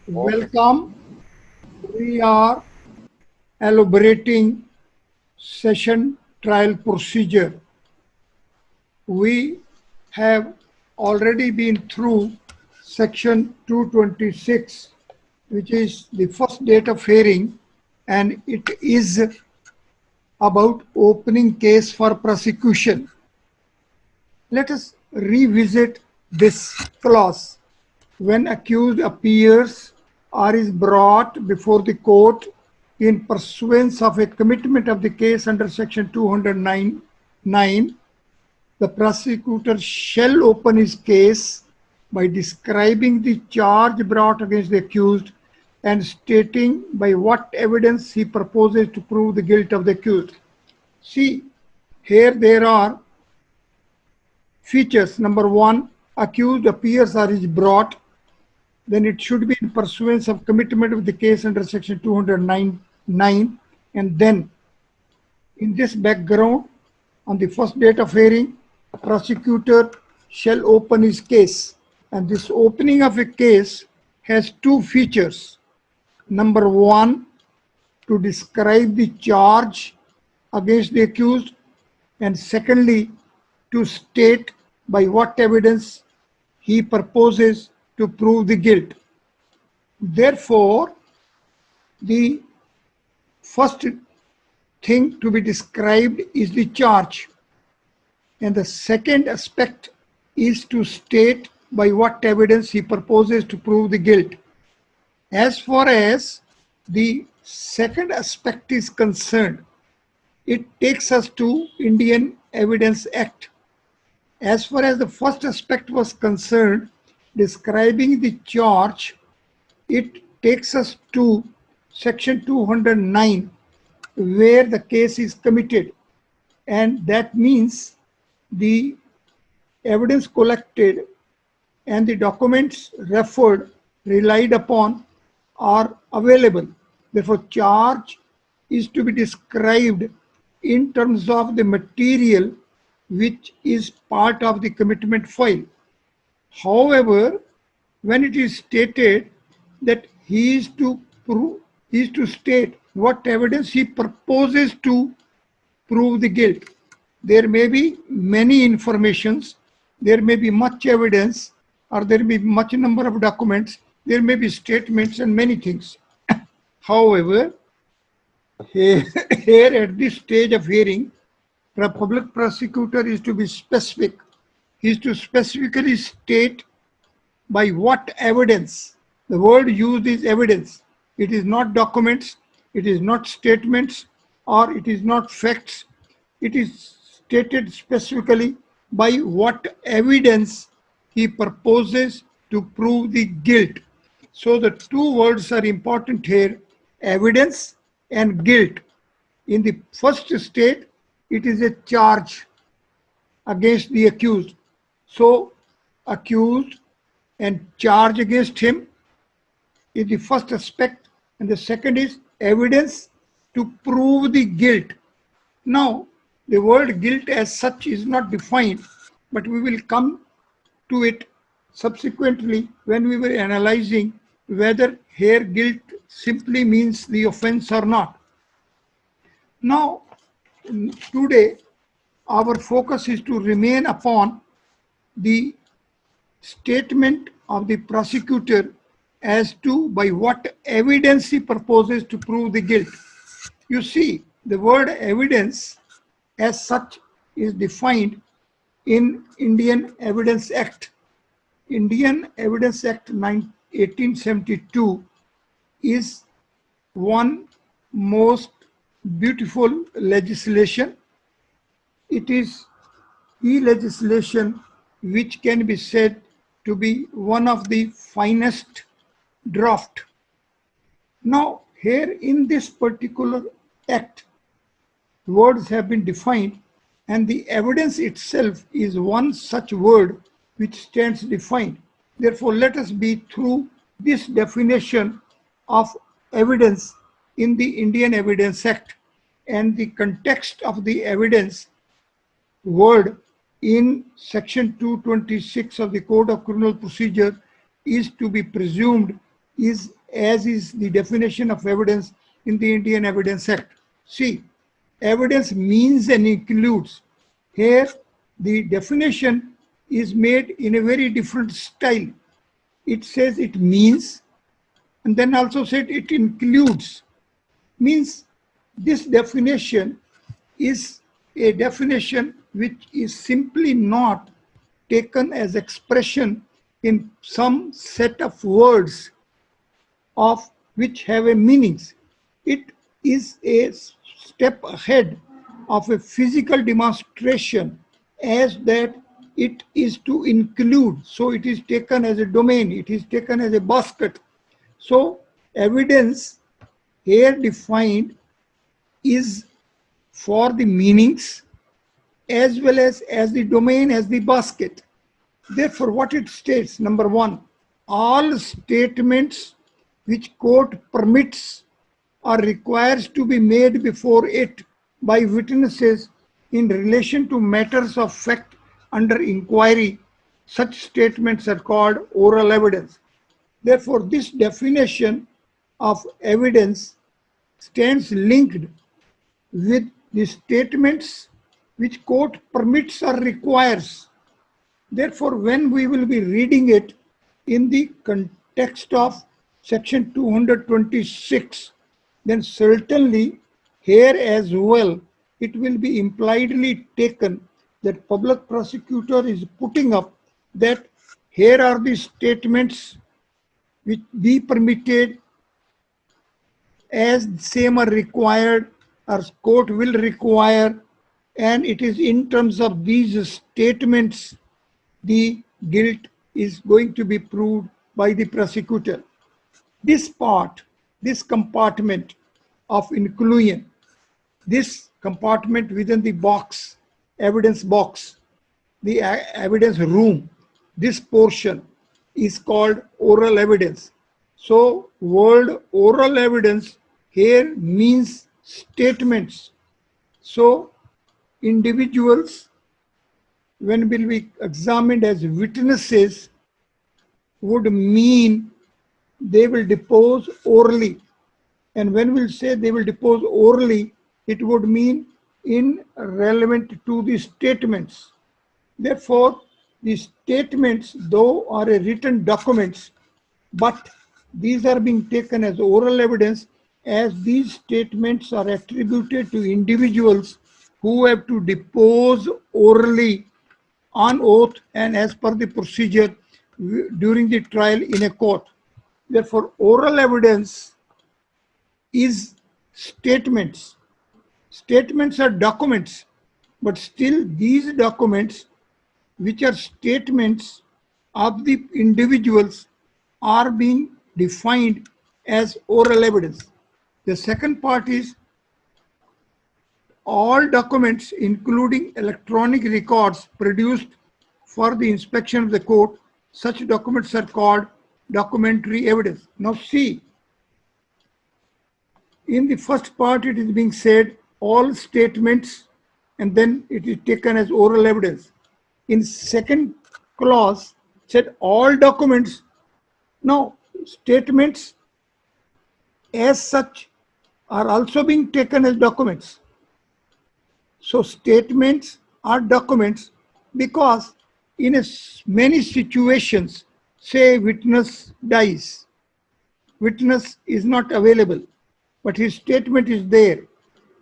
Welcome. We are elaborating session trial procedure. We have already been through section 226, which is the first date of hearing, and it is about opening case for prosecution. Let us revisit this clause. When accused appears or is brought before the court in pursuance of a commitment of the case under section 209(9), the prosecutor shall open his case by describing the charge brought against the accused and stating by what evidence he proposes to prove the guilt of the accused. See, here there are features. Number one, accused appears or is brought, then it should be in pursuance of commitment of the case under section 209(9), and then in this background, on the first date of hearing, prosecutor shall open his case, and this opening of a case has two features. Number one, to describe the charge against the accused, and secondly, to state by what evidence he proposes to prove the guilt. Therefore, the first thing to be described is the charge, and the second aspect is to state by what evidence he proposes to prove the guilt. As far as the second aspect is concerned, it takes us to Indian Evidence Act. As far as the first aspect was concerned, describing the charge, it takes us to section 209, where the case is committed, and that means the evidence collected and the documents referred, relied upon, are available. Therefore, charge is to be described in terms of the material which is part of the commitment file. However, when it is stated that he is to state what evidence he proposes to prove the guilt, there may be many informations, there may be much evidence, or there may be much number of documents, there may be statements and many things. However, here at this stage of hearing, the public prosecutor is to be specific. He is to specifically state by what evidence. The word used is evidence. It is not documents, it is not statements, or it is not facts. It is stated specifically by what evidence he proposes to prove the guilt. So the two words are important here, evidence and guilt. In the first state, it is a charge against the accused. So accused and charge against him is the first aspect, and the second is evidence to prove the guilt. Now, the word guilt as such is not defined, but we will come to it subsequently when we were analyzing whether here guilt simply means the offense or not. Now, today, our focus is to remain upon the statement of the prosecutor as to by what evidence he proposes to prove the guilt. You see, the word evidence as such is defined in Indian Evidence Act. Indian Evidence Act 1872 is one most beautiful legislation. It is the legislation which can be said to be one of the finest draft. Now, here in this particular act, words have been defined, and the evidence itself is one such word which stands defined. Therefore, let us be through this definition of evidence in the Indian Evidence Act, and the context of the evidence word in section 226 of the Code of Criminal Procedure is to be presumed is as is the definition of evidence in the Indian Evidence Act. See, evidence means and includes. Here, the definition is made in a very different style. It says it means, and then also said it includes. Means this definition is a definition which is simply not taken as expression in some set of words of which have a meanings. It is a step ahead of a physical demonstration as that it is to include. So it is taken as a domain, it is taken as a basket. So evidence here defined is for the meanings as well as the domain, as the basket. Therefore, what it states, number one, all statements which court permits or requires to be made before it by witnesses in relation to matters of fact under inquiry, such statements are called oral evidence. Therefore, this definition of evidence stands linked with the statements which court permits or requires. Therefore, when we will be reading it in the context of section 226, then certainly here as well it will be impliedly taken that public prosecutor is putting up that here are the statements which be permitted as same are required or court will require, and it is in terms of these statements the guilt is going to be proved by the prosecutor. This part, this compartment of inclusion, this compartment within the box, evidence box, the evidence room, this portion is called oral evidence. So word oral evidence here means statements. So individuals, when will be examined as witnesses, would mean they will depose orally. And when we'll say they will depose orally, it would mean irrelevant to the statements. Therefore, the statements, though, are a written documents, but these are being taken as oral evidence as these statements are attributed to individuals who have to depose orally on oath and as per the procedure during the trial in a court. Therefore, oral evidence is statements. Statements are documents, but still these documents, which are statements of the individuals, are being defined as oral evidence. The second part is all documents, including electronic records produced for the inspection of the court, such documents are called documentary evidence. Now see, in the first part it is being said all statements, and then it is taken as oral evidence. In second clause said all documents. Now statements as such are also being taken as documents. So statements are documents because in many situations, say witness dies, witness is not available, but his statement is there,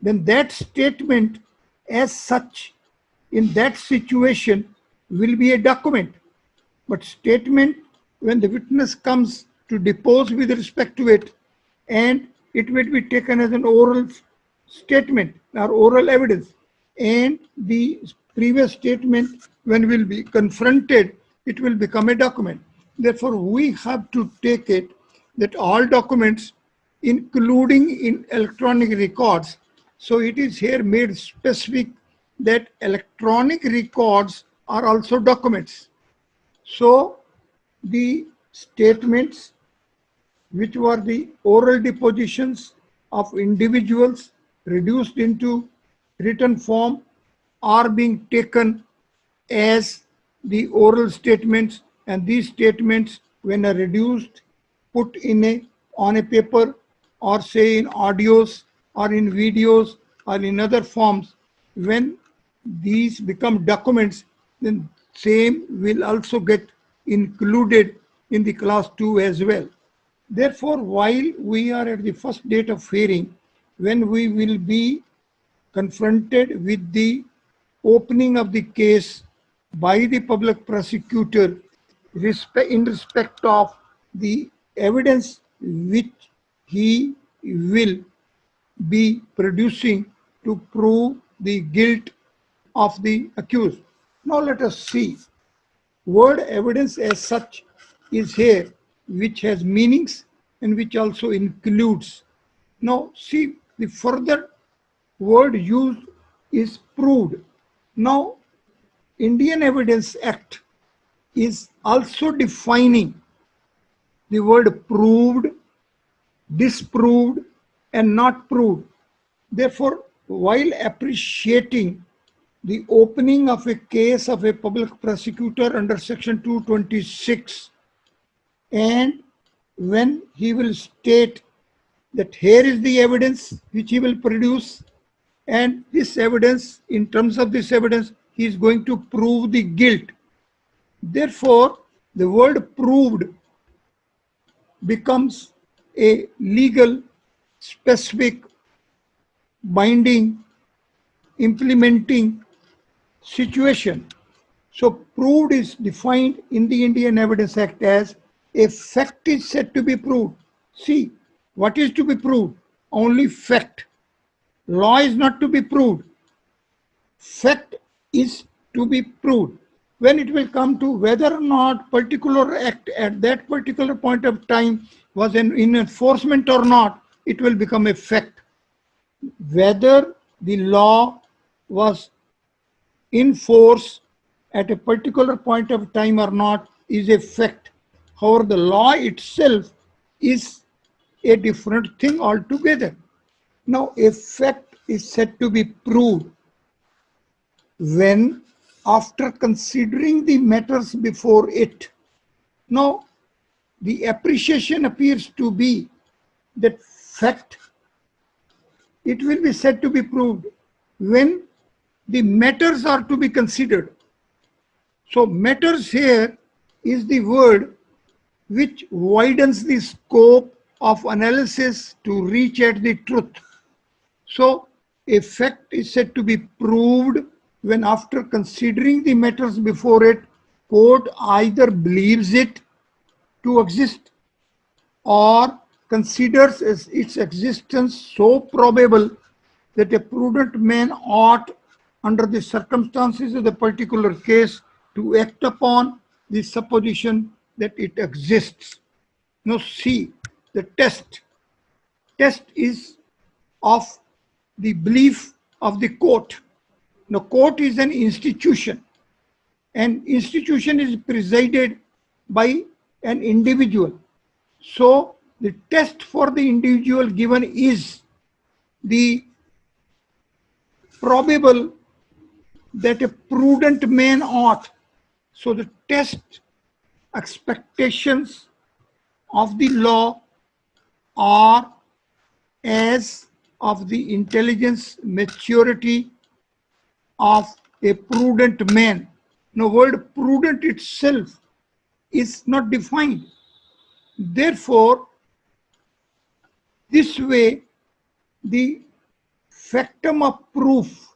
then that statement as such in that situation will be a document. But statement, when the witness comes to depose with respect to it, and it will be taken as an oral statement or oral evidence, and the previous statement, when will be confronted, it will become a document. Therefore, we have to take it that all documents, including in electronic records, so it is here made specific that electronic records are also documents. So the statements which were the oral depositions of individuals reduced into written form are being taken as the oral statements, and these statements, when are reduced put on a paper, or say in audios or in videos or in other forms, when these become documents, then same will also get included in the class 2 as well. Therefore, while we are at the first date of hearing, when we will be confronted with the opening of the case by the public prosecutor in respect of the evidence which he will be producing to prove the guilt of the accused. Now let us see. Word evidence as such is here, which has meanings and which also includes. Now see, the further word used is proved. Now Indian Evidence Act is also defining the word proved, disproved, and not proved. Therefore, while appreciating the opening of a case of a public prosecutor under section 226, and when he will state that here is the evidence which he will produce, and this evidence, in terms of this evidence, he is going to prove the guilt. Therefore, the word proved becomes a legal, specific, binding, implementing situation. So proved is defined in the Indian Evidence Act as a fact is said to be proved. See, what is to be proved? Only fact. Law is not to be proved. Fact is to be proved. When it will come to whether or not particular act at that particular point of time was in enforcement or not, it will become a fact. Whether the law was in force at a particular point of time or not is a fact. However, the law itself is a different thing altogether. Now, a fact is said to be proved when, after considering the matters before it. Now, the appreciation appears to be that fact, it will be said to be proved when the matters are to be considered. So matters here is the word which widens the scope of analysis to reach at the truth. So a fact is said to be proved when, after considering the matters before it, court either believes it to exist or considers its existence so probable that a prudent man ought, under the circumstances of the particular case, to act upon the supposition that it exists. Now see, the test is of the belief of the court. Now court is an institution, and institution is presided by an individual. So the test for the individual given is the probable that a prudent man ought. So the test expectations of the law are as of the intelligence maturity of a prudent man. Now, word prudent itself is not defined. Therefore, this way, the factum of proof,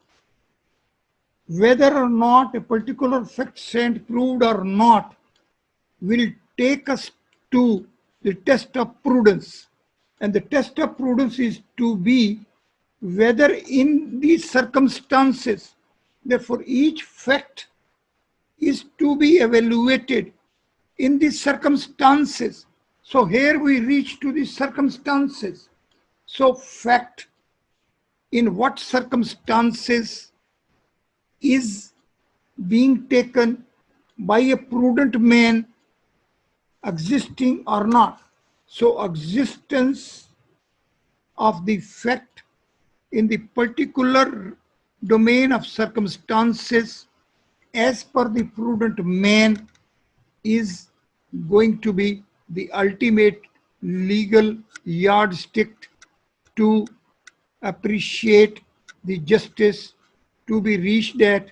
whether or not a particular fact stands proved or not, will take us to the test of prudence. And the test of prudence is to be whether in these circumstances, therefore each fact is to be evaluated in these circumstances. So here we reach to the circumstances. So fact, in what circumstances is being taken by a prudent man, existing or not. So existence of the fact in the particular domain of circumstances as per the prudent man is going to be the ultimate legal yardstick to appreciate the justice to be reached at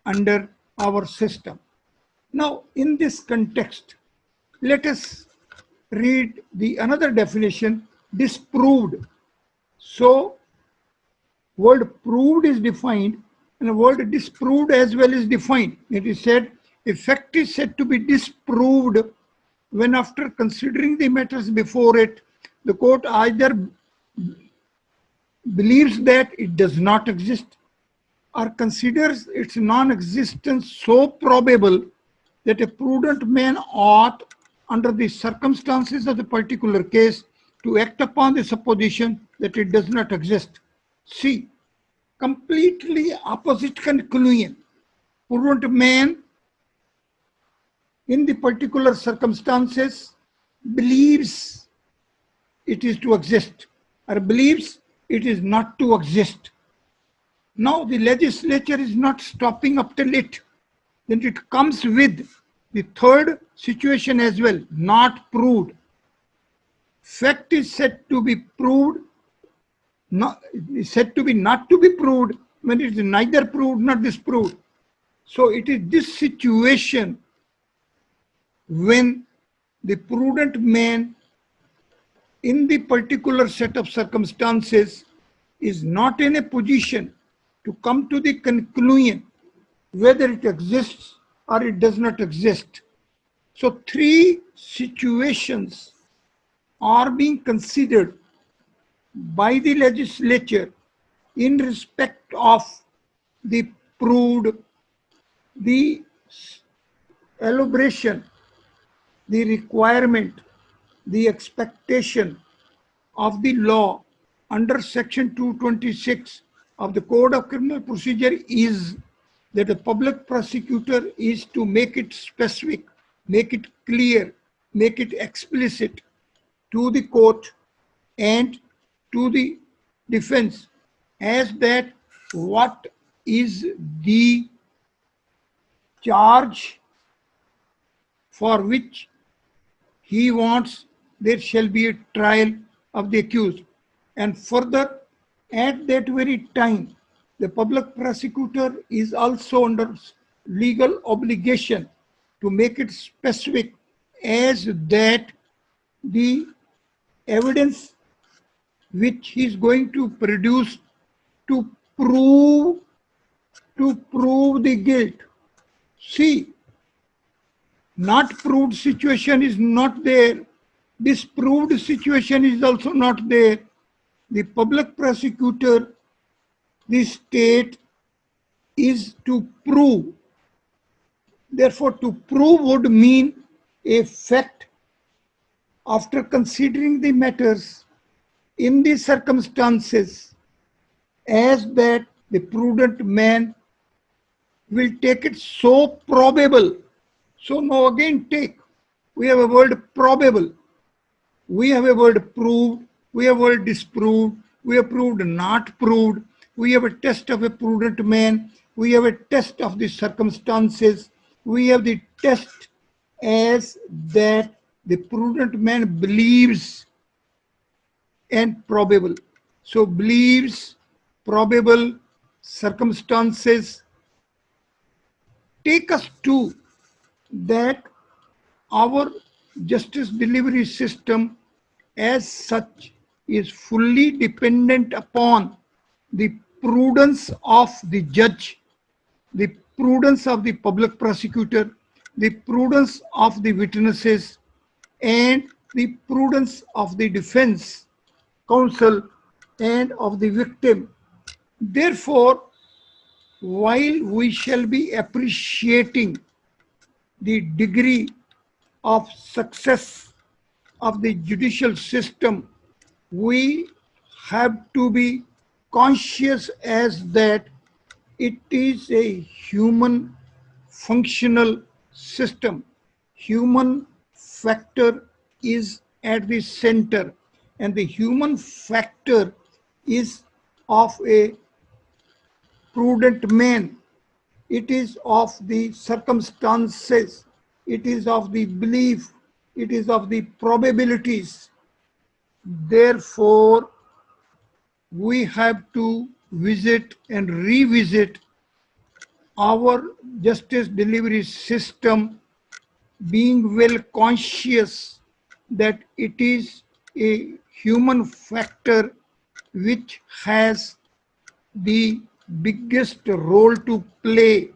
under our system. Now, in this context, let us read the another definition, disproved. So, word proved is defined and the word disproved as well is defined. It is said, a fact is said to be disproved when after considering the matters before it, the court either believes that it does not exist or considers its non-existence so probable that a prudent man ought, under the circumstances of the particular case, to act upon the supposition that it does not exist. See, completely opposite conclusion. Prudent man in the particular circumstances believes it is to exist or believes it is not to exist. Now the legislature is not stopping up till it. Then it comes with the third situation as well, not proved. Fact is said to be proved, not is said to be not to be proved when it is neither proved nor disproved. So it is this situation when the prudent man in the particular set of circumstances is not in a position to come to the conclusion whether it exists or it does not exist. So three situations are being considered by the legislature in respect of the proved, the elaboration, the requirement, the expectation of the law under section 226 of the Code of Criminal Procedure is that the public prosecutor is to make it specific, make it clear, make it explicit to the court and to the defense as that what is the charge for which he wants there shall be a trial of the accused. And further, at that very time, the public prosecutor is also under legal obligation to make it specific as that the evidence which he is going to produce to prove the guilt. See, not proved situation is not there. Disproved situation is also not there. The public prosecutor, the state is to prove. Therefore, to prove would mean a fact after considering the matters in the circumstances as that the prudent man will take it so probable. So now again take, we have a word probable, we have a word proved, we have a word disproved, we have proved not proved, we have a test of a prudent man, we have a test of the circumstances, we have the test as that the prudent man believes and probable. So believes, probable, circumstances take us to that our justice delivery system as such is fully dependent upon the prudence of the judge, the prudence of the public prosecutor, the prudence of the witnesses, and the prudence of the defense counsel and of the victim. Therefore, while we shall be appreciating the degree of success of the judicial system, we have to be conscious as that it is a human functional system. Human factor is at the center, and the human factor is of a prudent man. It is of the circumstances, it is of the belief, it is of the probabilities. Therefore, we have to visit and revisit our justice delivery system, being well conscious that it is a human factor which has the biggest role to play.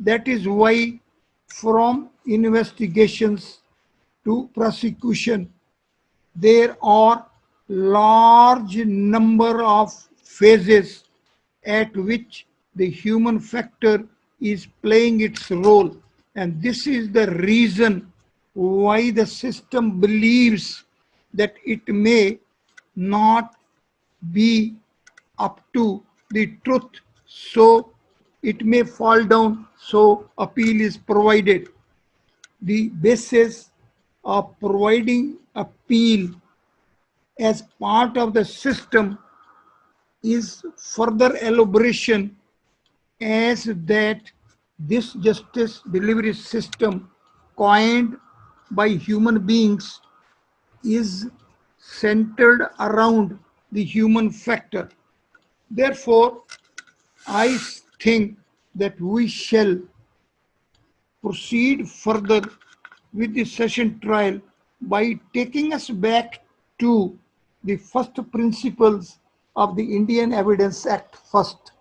That is why from investigations to prosecution, there are large number of phases at which the human factor is playing its role. And this is the reason why the system believes that it may not be up to the truth, so it may fall down, so appeal is provided. The basis of providing appeal as part of the system is further elaboration as that this justice delivery system coined by human beings is centered around the human factor. Therefore, I think that we shall proceed further with the session trial by taking us back to the first principles of the Indian Evidence Act first.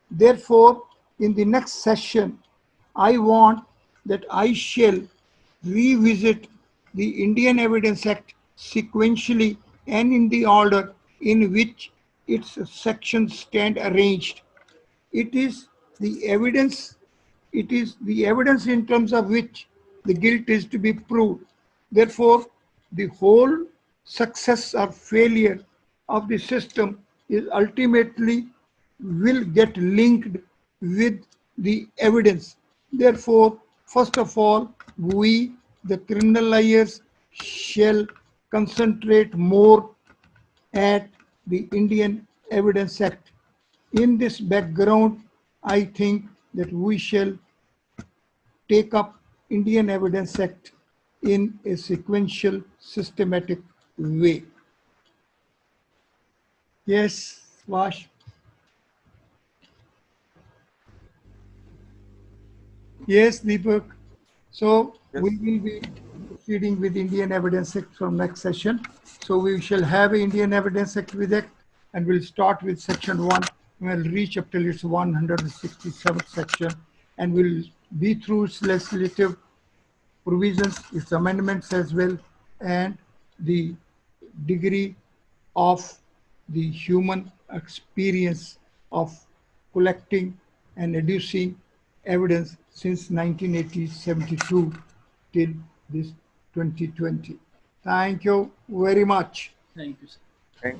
Therefore, in the next session, I want that I shall revisit the Indian Evidence Act sequentially and in the order in which its sections stand arranged. It is the evidence, it is the evidence in terms of which the guilt is to be proved. Therefore, the whole success or failure of the system is ultimately will get linked with the evidence. Therefore, first of all, we, the criminal lawyers, shall concentrate more at the Indian Evidence Act. In this background, I think that we shall take up Indian Evidence Act in a sequential, systematic way. Yes, Vash. Yes, Deepak. So Yes. we will be proceeding with Indian Evidence Act from next session. So we shall have Indian Evidence Act with Act, and we'll start with section 1. We'll reach up till its 167th section, and we'll be through its legislative provisions, its amendments as well, and the degree of the human experience of collecting and adducing evidence since 1972 till this 2020. Thank you very much. Thank you, sir. Thank